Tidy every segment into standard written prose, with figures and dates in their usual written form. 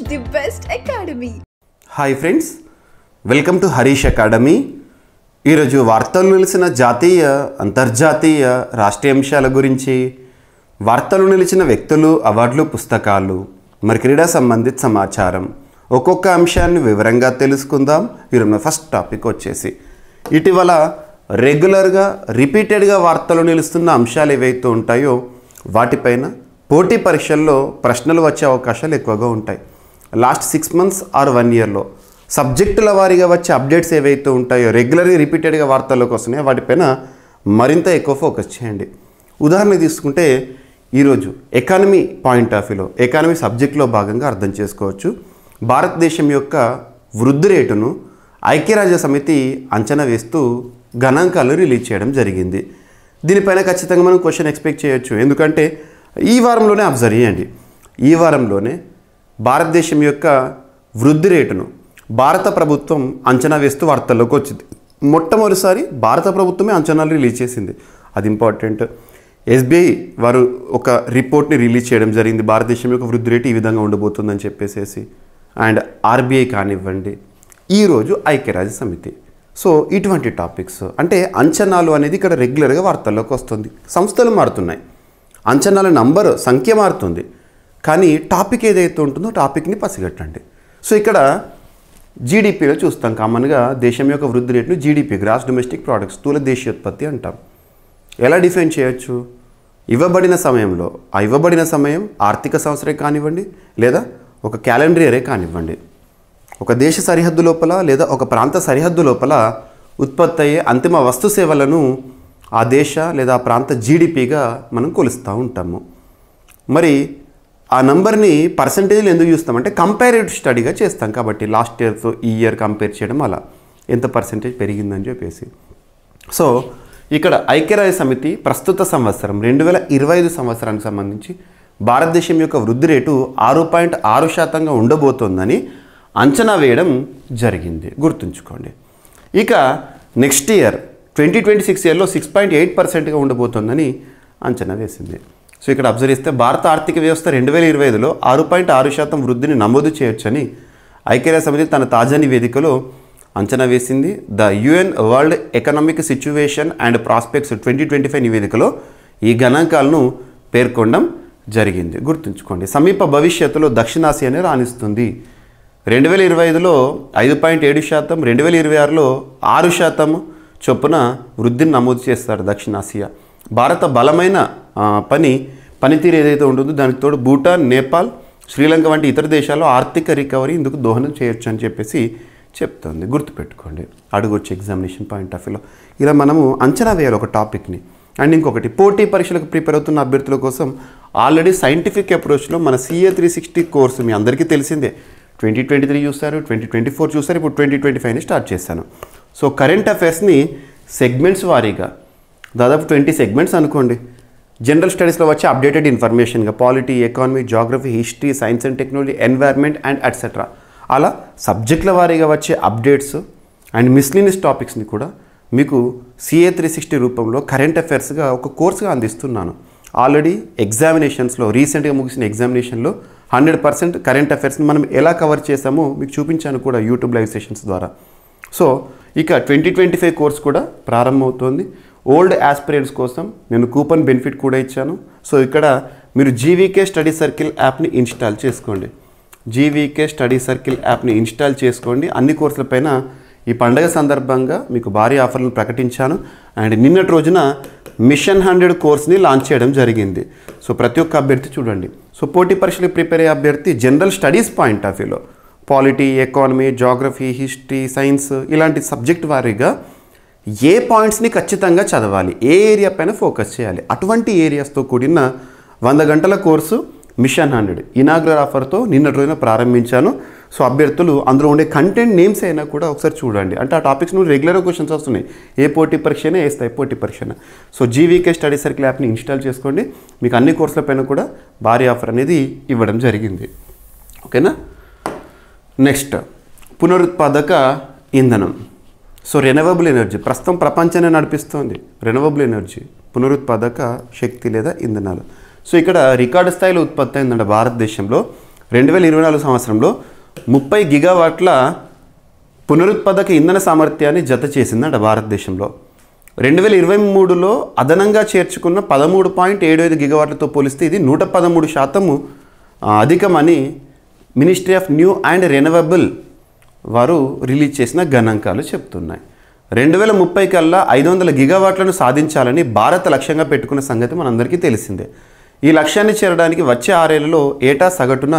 the best academy. Hi friends, welcome to Harish academy. ఈరోజు వార్తలు నిలిచిన జాతీయ అంతర్జాతీయ రాష్ట్రీయ అంశాల గురించి, వార్తలు నిలిచిన వ్యక్తులు, అవార్డులు, పుస్తకాలు, మరి క్రీడా సంబంధిత సమాచారం, ఒక్కొక్క అంశాన్ని వివరంగా తెలుసుకుందాం. ఈరోజు ఫస్ట్ టాపిక్ వచ్చేసి ఇటీవల రెగ్యులర్గా రిపీటెడ్గా వార్తలు నిలుస్తున్న అంశాలు ఏవైతే ఉంటాయో వాటిపైన పోటీ పరీక్షల్లో ప్రశ్నలు వచ్చే అవకాశాలు ఎక్కువగా ఉంటాయి. లాస్ట్ 6 months ఆర్ 1 yearలో సబ్జెక్టుల వారీగా వచ్చే అప్డేట్స్ ఏవైతే ఉంటాయో రెగ్యులర్గా రిపీటెడ్గా వార్తల్లోకి వస్తున్నాయో వాటిపైన మరింత ఎక్కువ ఫోకస్ చేయండి. ఉదాహరణ తీసుకుంటే ఈరోజు ఎకానమీ పాయింట్ ఆఫ్ వ్యూలో, ఎకానమీ సబ్జెక్ట్లో భాగంగా అర్థం చేసుకోవచ్చు. భారతదేశం యొక్క వృద్ధి రేటును ఐక్యరాజ్య సమితి అంచనా వేస్తూ గణాంకాలు రిలీజ్ చేయడం జరిగింది. దీనిపైన ఖచ్చితంగా మనం క్వశ్చన్ ఎక్స్పెక్ట్ చేయొచ్చు. ఎందుకంటే ఈ వారంలోనే అబ్జర్వ్ చేయండి, ఈ వారంలోనే భారతదేశం యొక్క వృద్ధి రేటును భారత ప్రభుత్వం అంచనా వేస్తూ వార్తల్లోకి వచ్చింది. మొట్టమొదటిసారి భారత ప్రభుత్వమే అంచనాలు రిలీజ్ చేసింది. అది ఇంపార్టెంట్. ఎస్బీఐ వారు ఒక రిపోర్ట్ని రిలీజ్ చేయడం జరిగింది, భారతదేశం యొక్క వృద్ధి రేటు ఈ విధంగా ఉండబోతుందని చెప్పేసి. అండ్ ఆర్బీఐ కానివ్వండి, ఈరోజు ఐక్యరాజ్య సమితి. సో ఇటువంటి టాపిక్స్ అంటే అంచనాలు అనేది ఇక్కడ రెగ్యులర్గా వార్తల్లోకి వస్తుంది. సంస్థలు మారుతున్నాయి, అంచనాల నంబరు సంఖ్య మారుతుంది, కానీ టాపిక్ ఏదైతే ఉంటుందో టాపిక్ని పసిగట్టండి. సో ఇక్కడ జీడిపిలో చూస్తాం, కామన్గా దేశం యొక్క వృద్ధి రేటును జీడిపి, గ్రాస్ డొమెస్టిక్ ప్రోడక్ట్, స్థూల దేశీయోత్పత్తి అంటాం. ఎలా డిఫైన్ చేయొచ్చు? ఇవ్వబడిన సమయంలో, ఆ ఇవ్వబడిన సమయం ఆర్థిక సంవత్సరం కానివ్వండి, లేదా ఒక క్యాలెండర్ ఇయరే కానివ్వండి, ఒక దేశ సరిహద్దు లోపల లేదా ఒక ప్రాంత సరిహద్దు లోపల ఉత్పత్తి అయ్యే అంతిమ వస్తు సేవలను ఆ దేశ లేదా ఆ ప్రాంత జీడిపిగా మనం కొలుస్తూ ఉంటాము. మరి ఆ నంబర్ని పర్సంటేజ్లు ఎందుకు చూస్తామంటే కంపారిటివ్ స్టడీగా చేస్తాం కాబట్టి, లాస్ట్ ఇయర్తో ఈ ఇయర్ కంపేర్ చేయడం, అలా ఎంత పర్సంటేజ్ పెరిగిందని చెప్పేసి. సో ఇక్కడ ఐక్యరాజ్య సమితి ప్రస్తుత సంవత్సరం 2025 సంవత్సరానికి సంబంధించి భారతదేశం యొక్క వృద్ధి రేటు 6.6% ఉండబోతోందని అంచనా వేయడం జరిగింది, గుర్తుంచుకోండి. ఇక నెక్స్ట్ ఇయర్ 2026 ఇయర్లో 6.8%గా ఉండబోతోందని అంచనా వేసింది. సో ఇక్కడ అబ్జర్వ్ చేస్తే భారత ఆర్థిక వ్యవస్థ 2025లో 6.6% వృద్ధిని నమోదు చేయొచ్చని ఐక్యరాజ్య సమితి తన తాజా నివేదికలో అంచనా వేసింది. The UN world economic situation and prospects 2025 నివేదికలో ఈ గణాంకాలను పేర్కొనడం జరిగింది, గుర్తుంచుకోండి. సమీప భవిష్యత్తులో దక్షిణాసియానే రాణిస్తుంది. 2025లో 5.7%, 2026లో 6% చొప్పున వృద్ధిని నమోదు చేస్తారు దక్షిణాసియా. భారత బలమైన పనితీరు ఏదైతే ఉంటుందో దానికి తోడు భూటాన్, నేపాల్, శ్రీలంక వంటి ఇతర దేశాల్లో ఆర్థిక రికవరీ ఇందుకు దోహదం చేయొచ్చు అని చెప్పేసి చెప్తుంది, గుర్తుపెట్టుకోండి. అడుగొచ్చు ఎగ్జామినేషన్ పాయింట్ ఆఫ్ వ్యూలో. ఇలా మనము అంచనా వేయాలి ఒక టాపిక్ని. అండ్ ఇంకొకటి, పోటీ పరీక్షలకు ప్రిపేర్ అవుతున్న అభ్యర్థుల కోసం ఆల్రెడీ సైంటిఫిక్ అప్రోచ్లో మన CA 360 కోర్సు మీ అందరికీ తెలిసిందే. 2023 చూస్తారు, 2024 చూస్తారు, ఇప్పుడు 2025ని స్టార్ట్ చేశాను. సో కరెంట్ అఫైర్స్ని సెగ్మెంట్స్ వారీగా దాదాపు 20 సెగ్మెంట్స్ అనుకోండి. జనరల్ స్టడీస్లో వచ్చే అప్డేటెడ్ ఇన్ఫర్మేషన్గా polity, economy, geography, history, science and technology, environment and etcetera, అలా సబ్జెక్టుల వారీగా వచ్చే అప్డేట్స్ అండ్ మిస్లీనియస్ టాపిక్స్ని కూడా మీకు CA 360 రూపంలో కరెంట్ అఫైర్స్గా ఒక కోర్సుగా అందిస్తున్నాను. ఆల్రెడీ ఎగ్జామినేషన్స్లో, రీసెంట్గా ముగిసిన ఎగ్జామినేషన్లో 100% కరెంట్ అఫైర్స్ని మనం ఎలా కవర్ చేసామో మీకు చూపించాను కూడా యూట్యూబ్ లైవ్ సెషన్స్ ద్వారా. సో ఇక 2025 కోర్స్ కూడా ప్రారంభమవుతోంది. ఓల్డ్ ఆస్పిరెంట్స్ కోసం నేను కూపన్ బెనిఫిట్ కూడా ఇచ్చాను. సో ఇక్కడ మీరు జీవీకే స్టడీ సర్కిల్ యాప్ని ఇన్స్టాల్ చేసుకోండి. జీవీకే స్టడీ సర్కిల్ యాప్ని ఇన్స్టాల్ చేసుకోండి. అన్ని కోర్సులపైన ఈ పండగ సందర్భంగా మీకు భారీ ఆఫర్లను ప్రకటించాను. అండ్ నిన్నటి రోజున మిషన్ 100 కోర్స్ని లాంచ్ చేయడం జరిగింది. సో ప్రతి ఒక్క అభ్యర్థి చూడండి. సో పోటీ పరీక్షలకు ప్రిపేర్ అయ్యే అభ్యర్థి జనరల్ స్టడీస్ పాయింట్ ఆఫ్ వ్యూలో polity, economy, geography, history, science ఇలాంటి సబ్జెక్ట్ వారీగా ఏ పాయింట్స్ని ఖచ్చితంగా చదవాలి, ఏ ఏరియా పైన ఫోకస్ చేయాలి, అటువంటి ఏరియాస్తో కూడిన 100 గంటల కోర్సు మిషన్ 100 ఇనాగ్రల్ ఆఫర్తో నిన్నటి రోజున ప్రారంభించాను. సో అభ్యర్థులు అందులో ఉండే కంటెంట్ నేమ్స్ అయినా కూడా ఒకసారి చూడండి. అంటే ఆ టాపిక్స్ నుండి రెగ్యులర్గా క్వశ్చన్స్ వస్తున్నాయి, ఏ పోటీ పరీక్షనే వేస్తాయి పోటీ పరీక్షన. సో జీవీకే స్టడీ సర్కిల్ యాప్ని ఇన్స్టాల్ చేసుకోండి. మీకు అన్ని కోర్సుల పైన కూడా భారీ ఆఫర్ అనేది ఇవ్వడం జరిగింది. ఓకేనా. నెక్స్ట్, పునరుత్పాదక ఇంధనం. సో రెన్యూవబుల్ ఎనర్జీ ప్రస్తుతం ప్రపంచాన్ని నడిపిస్తుంది. రెన్యూవబుల్ ఎనర్జీ, పునరుత్పాదక శక్తి లేదా ఇంధనాలు. సో ఇక్కడ రికార్డు స్థాయిలో ఉత్పత్తి అయిందంటే భారతదేశంలో 2024 సంవత్సరంలో 30 గిగావాట్ల పునరుత్పాదక ఇంధన సామర్థ్యాన్ని జత చేసిందంట భారతదేశంలో. 2023లో అదనంగా చేర్చుకున్న 13.75 గిగావాట్లతో పోలిస్తే ఇది 113% అధికమని ministry of new and renewable వారు రిలీజ్ చేసిన గణాంకాలు చెప్తున్నాయి. 2030 కల్లా 500 గిగావాట్లను సాధించాలని భారత్ లక్ష్యంగా పెట్టుకున్న సంగతి మనందరికీ తెలిసిందే. ఈ లక్ష్యాన్ని చేరడానికి వచ్చే 6 ఏళ్లలో ఏటా సగటున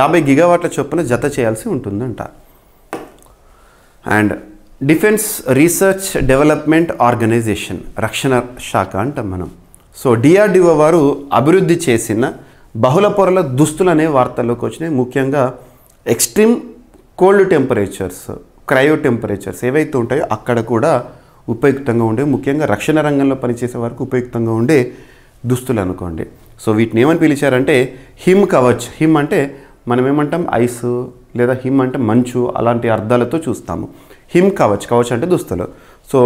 50 గిగావాట్ల చొప్పున జత చేయాల్సి ఉంటుందంట. And defence research development organisation, రక్షణ శాఖ అంటాం మనం. సో డిఆర్డిఓ వారు అభివృద్ధి చేసిన బహుళ పొరల దుస్తులు అనే వార్తల్లోకి వచ్చినాయి. ముఖ్యంగా extreme cold temperatures, cryo temperatures ఏవైతే ఉంటాయో అక్కడ కూడా ఉపయుక్తంగా ఉండే, ముఖ్యంగా రక్షణ రంగంలో పనిచేసే వరకు ఉపయుక్తంగా ఉండే దుస్తులు అనుకోండి. సో వీటిని ఏమని పిలిచారంటే హిమ్ కవచ్. హిమ్ అంటే మనం ఏమంటాం ఐస్, లేదా హిమ్ అంటే మంచు, అలాంటి అర్థాలతో చూస్తాము. హిమ్ కవచ్, కవచ్ అంటే దుస్తులు. సో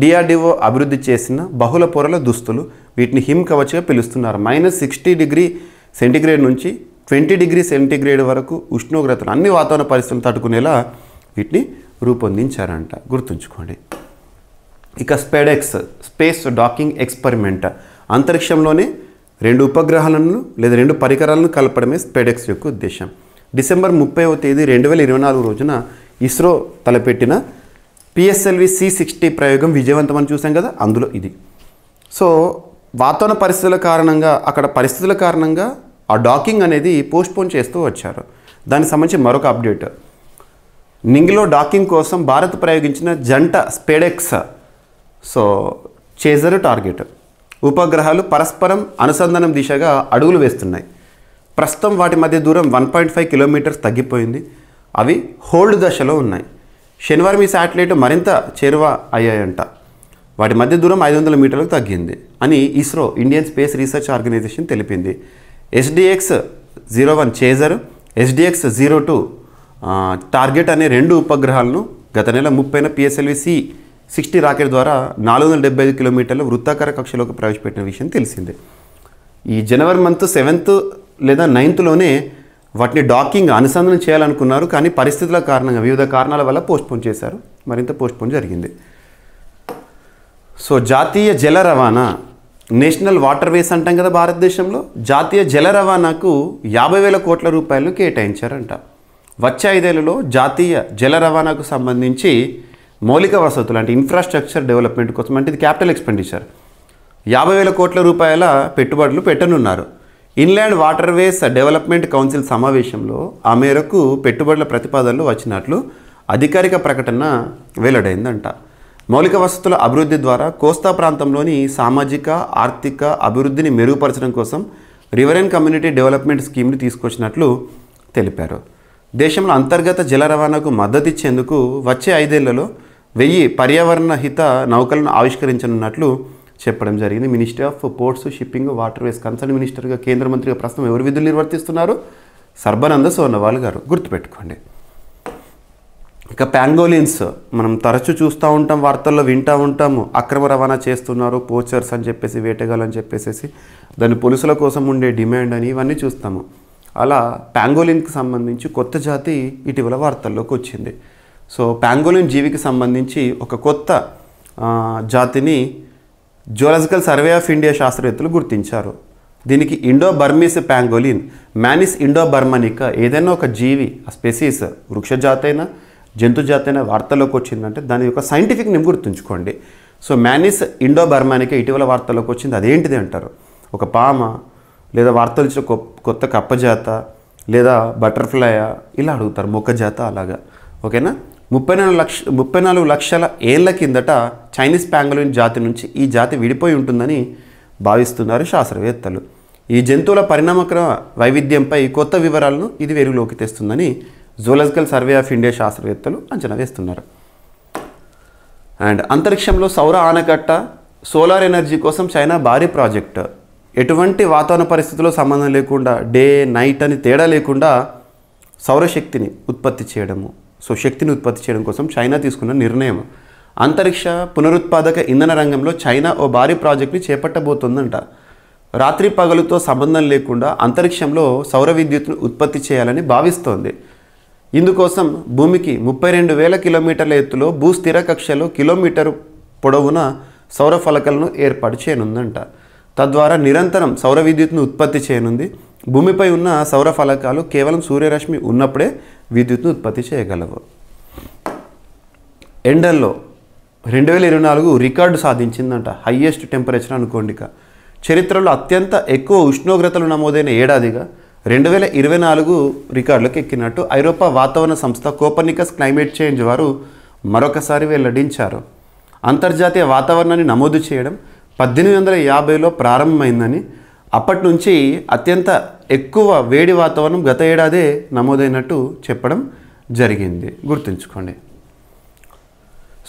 డిఆర్డిఓ అభివృద్ధి చేసిన బహుళ పొరల దుస్తులు, వీటిని హిమ్ కవచ్గా పిలుస్తున్నారు. -60°C నుంచి 20°C వరకు ఉష్ణోగ్రతలు, అన్ని వాతావరణ పరిస్థితులు తట్టుకునేలా వీటిని రూపొందించారంట, గుర్తుంచుకోండి. ఇక స్పెడెక్స్, స్పేస్ డాకింగ్ ఎక్స్పెరిమెంట్, అంతరిక్షంలోనే 2 ఉపగ్రహాలను లేదా 2 పరికరాలను కలపడమే స్పెడెక్స్ యొక్క ఉద్దేశం. డిసెంబర్ 30వ తేదీ 2024 రోజున ఇస్రో తలపెట్టిన PSLV C60 ప్రయోగం విజయవంతమని చూసాం కదా, అందులో ఇది. సో వాతావరణ పరిస్థితుల కారణంగా, అక్కడ పరిస్థితుల కారణంగా ఆ డాకింగ్ అనేది పోస్ట్పోన్ చేస్తూ వచ్చారు. దానికి సంబంధించి మరొక అప్డేట్, నింగిలో డాకింగ్ కోసం భారత్ ప్రయోగించిన జంట స్పెడెక్స్, సో చేజర్ టార్గెట్ ఉపగ్రహాలు పరస్పరం అనుసంధానం దిశగా అడుగులు వేస్తున్నాయి. ప్రస్తుతం వాటి మధ్య దూరం 1.5 కిలోమీటర్స్ తగ్గిపోయింది. అవి హోల్డ్ దశలో ఉన్నాయి. శనివారం ఈ శాటిలైట్ మరింత చేరువ అయ్యాయంట. వాటి మధ్య దూరం 500 మీటర్లకు తగ్గింది అని ISRO, Indian space research organisation తెలిపింది. SDX-01 చేజర్, SDX-02 టార్గెట్ అనే 2 ఉపగ్రహాలను గత నెల 30న PSLV C60 రాకెట్ ద్వారా 475 కిలోమీటర్ల వృత్తాకార కక్షలోకి ప్రవేశపెట్టిన విషయం తెలిసిందే. ఈ జనవరి మంత్ 7th లేదా 9thలోనే వాటిని డాకింగ్ అనుసంధానం చేయాలనుకున్నారు, కానీ పరిస్థితుల కారణంగా, వివిధ కారణాల వల్ల పోస్ట్పోన్ చేశారు. మరింత పోస్ట్పోన్ జరిగింది. సో జాతీయ జల రవాణా, నేషనల్ వాటర్ వేస్ అంటాం కదా భారతదేశంలో, జాతీయ జల రవాణాకు 50,000 కోట్ల రూపాయలు కేటాయించారంట. వచ్చే 5 ఏళ్లలో జాతీయ జల రవాణాకు సంబంధించి మౌలిక వసతులు అంటే ఇన్ఫ్రాస్ట్రక్చర్ డెవలప్మెంట్ కోసం, అంటే ఇది క్యాపిటల్ ఎక్స్పెండిచర్, 50,000 కోట్ల రూపాయల పెట్టుబడులు పెట్టనున్నారు. Inland water ways development council సమావేశంలో ఆ మేరకు పెట్టుబడుల ప్రతిపాదనలు వచ్చినట్లు అధికారిక ప్రకటన వెల్లడైందంట. మౌలిక వసతుల అభివృద్ధి ద్వారా కోస్తా ప్రాంతంలోని సామాజిక ఆర్థిక అభివృద్ధిని మెరుగుపరచడం కోసం రివర్ అండ్ కమ్యూనిటీ డెవలప్మెంట్ స్కీమ్ని తీసుకొచ్చినట్లు తెలిపారు. దేశంలో అంతర్గత జల రవాణాకు మద్దతు ఇచ్చేందుకు వచ్చే 5 ఏళ్లలో 1000 పర్యావరణ హిత నౌకలను ఆవిష్కరించనున్నట్లు చెప్పడం జరిగింది. Ministry of ports, shipping, water ways concern మినిస్టర్గా, కేంద్ర మంత్రిగా ప్రస్తుతం ఎవరు విధులు నిర్వర్తిస్తున్నారు? సర్బానంద సోనోవాల్ గారు, గుర్తుపెట్టుకోండి. ఇక ప్యాంగోలిన్స్ మనం తరచూ చూస్తూ ఉంటాం, వార్తల్లో వింటూ ఉంటాము. అక్రమ రవాణా చేస్తున్నారు, పోచర్స్ అని చెప్పేసి, వేటగాళ్ళని చెప్పేసి, దాని పోలీసుల కోసం ఉండే డిమాండ్ అని ఇవన్నీ చూస్తాము. అలా ప్యాంగోలిన్కి సంబంధించి కొత్త జాతి ఇటీవల వార్తల్లోకి వచ్చింది. సో ప్యాంగోలిన్ జీవికి సంబంధించి ఒక కొత్త జాతిని జువలాజికల్ సర్వే ఆఫ్ ఇండియా శాస్త్రవేత్తలు గుర్తించారు. దీనికి ఇండో బర్మీస్ ప్యాంగోలిన్, మ్యానిస్ ఇండో బర్మనికా, ఏదైనా ఒక జీవి, ఆ స్పెసీస్ వృక్ష జాతైనా జంతు జాతైనా వార్తల్లోకి వచ్చిందంటే దాని యొక్క సైంటిఫిక్ నేమ్ గుర్తుంచుకోండి. సో మ్యానిస్ ఇండో బర్మానికా ఇటీవల వార్తల్లోకి వచ్చింది. అదేంటిది అంటారు? ఒక పామ, లేదా వార్తలు ఇచ్చిన కొత్త కప్పజాత, లేదా బటర్ఫ్లయా, ఇలా అడుగుతారు, మొక్కజాత, అలాగా. ఓకేనా? 34 లక్షల ఏళ్ల కిందట చైనీస్ ప్యాంగోలిన్ జాతి నుంచి ఈ జాతి విడిపోయి ఉంటుందని భావిస్తున్నారు శాస్త్రవేత్తలు. ఈ జంతువుల పరిణామక్రమ వైవిధ్యంపై కొత్త వివరాలను ఇది వెలుగులోకి తెస్తుందని జువలాజికల్ సర్వే ఆఫ్ ఇండియా శాస్త్రవేత్తలు అంచనా వేస్తున్నారు. అండ్ అంతరిక్షంలో సౌర ఆనకట్ట, సోలార్ ఎనర్జీ కోసం చైనా భారీ ప్రాజెక్ట్. ఎటువంటి వాతావరణ పరిస్థితుల్లో సంబంధం లేకుండా, డే నైట్ అని తేడా లేకుండా సౌరశక్తిని ఉత్పత్తి చేయడము, సో శక్తిని ఉత్పత్తి చేయడం కోసం చైనా తీసుకున్న నిర్ణయం. అంతరిక్ష పునరుత్పాదక ఇంధన రంగంలో చైనా ఓ భారీ ప్రాజెక్ట్ని చేపట్టబోతుందంట. రాత్రి పగలుతో సంబంధం లేకుండా అంతరిక్షంలో సౌర విద్యుత్తును ఉత్పత్తి చేయాలని భావిస్తోంది. ఇందుకోసం భూమికి 32,000 కిలోమీటర్ల ఎత్తులో భూస్థిర కక్షలో కిలోమీటరు పొడవున సౌర ఫలకాలను ఏర్పాటు చేయనుందంట. తద్వారా నిరంతరం సౌర విద్యుత్తును ఉత్పత్తి చేయనుంది. భూమిపై ఉన్న సౌర ఫలకాలు కేవలం సూర్యరశ్మి ఉన్నప్పుడే విద్యుత్తును ఉత్పత్తి చేయగలవు. ఎండల్లో 2024 రికార్డు సాధించిందంట. హయ్యెస్ట్ టెంపరేచర్ అనుకోండిక. చరిత్రలో అత్యంత ఎక్కువ ఉష్ణోగ్రతలు నమోదైన ఏడాదిగా 2024 రికార్డులకు ఎక్కినట్టు ఐరోపా వాతావరణ సంస్థ కోపర్నికస్ క్లైమేట్ చేంజ్ వారు మరొకసారి వెల్లడించారు. అంతర్జాతీయ వాతావరణాన్ని నమోదు చేయడం 1850లో ప్రారంభమైందని, అప్పటి నుంచి అత్యంత ఎక్కువ వేడి వాతావరణం గత ఏడాదే నమోదైనట్టు చెప్పడం జరిగింది. గుర్తుంచుకోండి.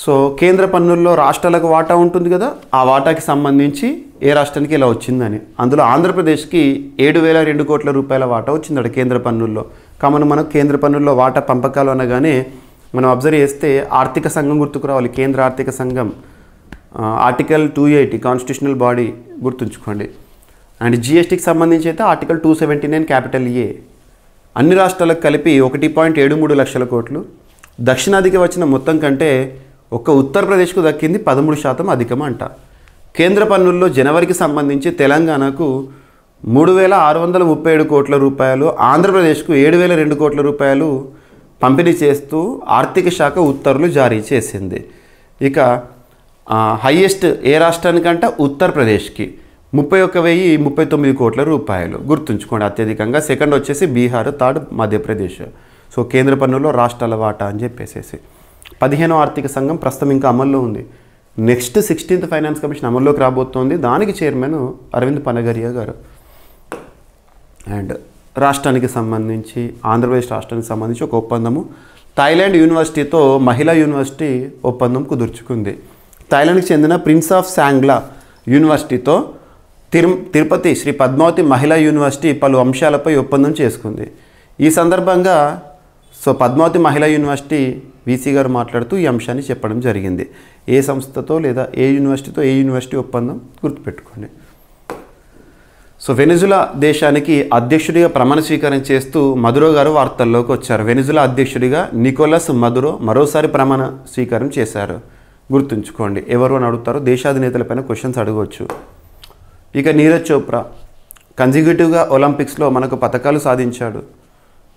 సో కేంద్ర పన్నుల్లో రాష్ట్రాలకు వాటా ఉంటుంది కదా, ఆ వాటాకి సంబంధించి ఏ రాష్ట్రానికి ఇలా వచ్చిందని. అందులో ఆంధ్రప్రదేశ్కి 7,002 కోట్ల రూపాయల వాటా వచ్చిందట కేంద్ర పన్నుల్లో. కామన్ మనకు కేంద్ర పన్నుల్లో వాటా పంపకాలు అనగానే మనం అబ్జర్వ్ చేస్తే ఆర్థిక సంఘం గుర్తుకు రావాలి. కేంద్ర ఆర్థిక సంఘం ఆర్టికల్ 280 కాన్స్టిట్యూషనల్ బాడీ గుర్తుంచుకోండి. అండ్ జిఎస్టీకి సంబంధించి అయితే ఆర్టికల్ 279 క్యాపిటల్ ఏ. అన్ని రాష్ట్రాలకు కలిపి 1.73 లక్షల కోట్లు. దక్షిణాదికి వచ్చిన మొత్తం కంటే ఒక్క ఉత్తరప్రదేశ్కు దక్కింది 13% అధికం అంట. కేంద్ర పన్నుల్లో జనవరికి సంబంధించి తెలంగాణకు 3,637 కోట్ల రూపాయలు, ఆంధ్రప్రదేశ్కు 7,002 కోట్ల రూపాయలు పంపిణీ చేస్తూ ఆర్థిక శాఖ ఉత్తర్వులు జారీ చేసింది. ఇక హైయెస్ట్ ఏ రాష్ట్రానికంటే ఉత్తరప్రదేశ్కి 31,039 కోట్ల రూపాయలు. గుర్తుంచుకోండి అత్యధికంగా. సెకండ్ వచ్చేసి బీహార్, థర్డ్ మధ్యప్రదేశ్. సో కేంద్ర పన్నుల్లో రాష్ట్రాల వాటా అని చెప్పేసి 15వ ఆర్థిక సంఘం ప్రస్తుతం ఇంకా అమల్లో ఉంది. నెక్స్ట్ 16th ఫైనాన్స్ కమిషన్ అమల్లోకి రాబోతోంది. దానికి చైర్మన్ అరవింద్ పనగరియా గారు. అండ్ రాష్ట్రానికి సంబంధించి ఆంధ్రప్రదేశ్ రాష్ట్రానికి సంబంధించి ఒక ఒప్పందము థాయిలాండ్ యూనివర్సిటీతో మహిళా యూనివర్సిటీ ఒప్పందం కుదుర్చుకుంది. థాయిలాండ్కి చెందిన ప్రిన్స్ ఆఫ్ సాంగ్లా యూనివర్సిటీతో తిరుపతి శ్రీ పద్మావతి మహిళా యూనివర్సిటీ పలు అంశాలపై ఒప్పందం చేసుకుంది. ఈ సందర్భంగా పద్మావతి మహిళా యూనివర్సిటీ వీసీ గారు మాట్లాడుతూ ఈ అంశాన్ని చెప్పడం జరిగింది. ఏ సంస్థతో లేదా ఏ యూనివర్సిటీ ఒప్పందం గుర్తుపెట్టుకోండి. వెనిజులా దేశానికి అధ్యక్షుడిగా ప్రమాణ స్వీకారం చేస్తూ మదురో గారు వార్తల్లోకి వచ్చారు. వెనిజులా అధ్యక్షుడిగా నికోలస్ మదురో మరోసారి ప్రమాణ స్వీకారం చేశారు. గుర్తుంచుకోండి. ఎవరు అని అడుగుతారో దేశాధినేతలపైన క్వశ్చన్స్ అడగవచ్చు. ఇక నీరజ్ చోప్రా కన్జిక్యూటివ్గా ఒలింపిక్స్లో మనకు పథకాలు సాధించాడు.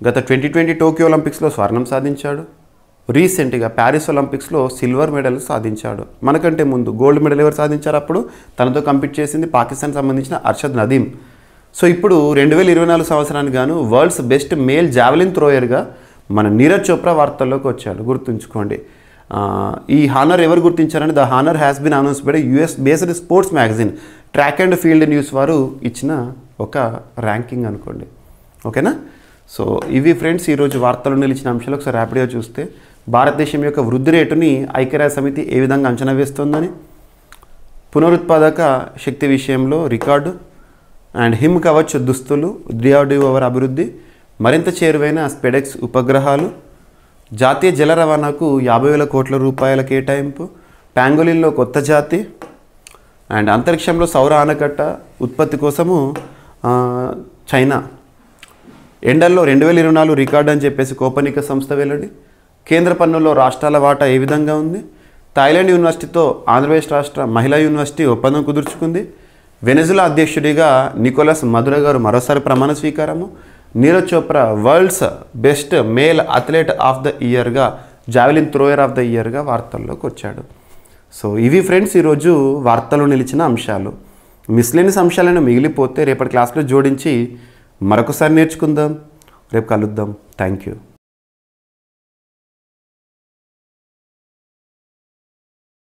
గత 2020 టోక్యో ఒలింపిక్స్లో స్వర్ణం సాధించాడు. రీసెంట్గా ప్యారిస్ ఒలింపిక్స్లో సిల్వర్ మెడల్ సాధించాడు. మనకంటే ముందు గోల్డ్ మెడల్ ఎవరు సాధించారు? అప్పుడు తనతో కంపీట్ చేసింది పాకిస్తాన్ సంబంధించిన అర్షద్ నదీమ్. ఇప్పుడు 2024 సంవత్సరానికి గాను వరల్డ్స్ బెస్ట్ మేల్ జావెలిన్ థ్రోయర్గా మన నీరజ్ చోప్రా వార్తల్లోకి వచ్చాడు. గుర్తుంచుకోండి. ఈ హానర్ ఎవరు గుర్తించారంటే the honour has been announce by US based sports magazine track and field news వారు ఇచ్చిన ఒక ర్యాంకింగ్ అనుకోండి. ఓకేనా? ఇవి ఫ్రెండ్స్ ఈరోజు వార్తలు నిలిచిన అంశాలు. ఒకసారి ర్యాపిడ్గా చూస్తే భారతదేశం యొక్క వృద్ధి రేటుని ఐక్యరాజ్య సమితి ఏ విధంగా అంచనా వేస్తుందని, పునరుత్పాదక శక్తి విషయంలో రికార్డు, అండ్ హిమ్ కవచ్ దుస్తులు, DRDO అభివృద్ధి, మరింత చేరువైన స్పెడెక్స్ ఉపగ్రహాలు, జాతీయ జల రవాణాకు 50,000 కోట్ల రూపాయల కేటాయింపు, ప్యాంగోలిన్లో కొత్త జాతి, అండ్ అంతరిక్షంలో సౌర ఆనకట్ట ఉత్పత్తి కోసము చైనా, ఎండల్లో 2024 రికార్డు అని చెప్పేసి కోపర్నికస్ సంస్థ వెల్లడి, కేంద్ర పన్నుల్లో రాష్ట్రాల వాటా ఏ విధంగా ఉంది, థాయిలాండ్ యూనివర్సిటీతో ఆంధ్రప్రదేశ్ రాష్ట్ర మహిళా యూనివర్సిటీ ఒప్పందం కుదుర్చుకుంది, వెనిజులా అధ్యక్షుడిగా నికోలస్ మదురో గారు మరోసారి ప్రమాణ స్వీకారము, Neeraj Chopra world's best male athlete of the ఇయర్గా, జావెలిన్ థ్రోయర్ ఆఫ్ ద ఇయర్గా వార్తల్లోకి వచ్చాడు. ఇవి ఫ్రెండ్స్ ఈరోజు వార్తలు నిలిచిన అంశాలు. మిస్లేనియస్ అంశాలను మిగిలిపోతే రేపటి క్లాస్లో జోడించి మరొకసారి నేర్చుకుందాం. రేపు కలుద్దాం. Thank you.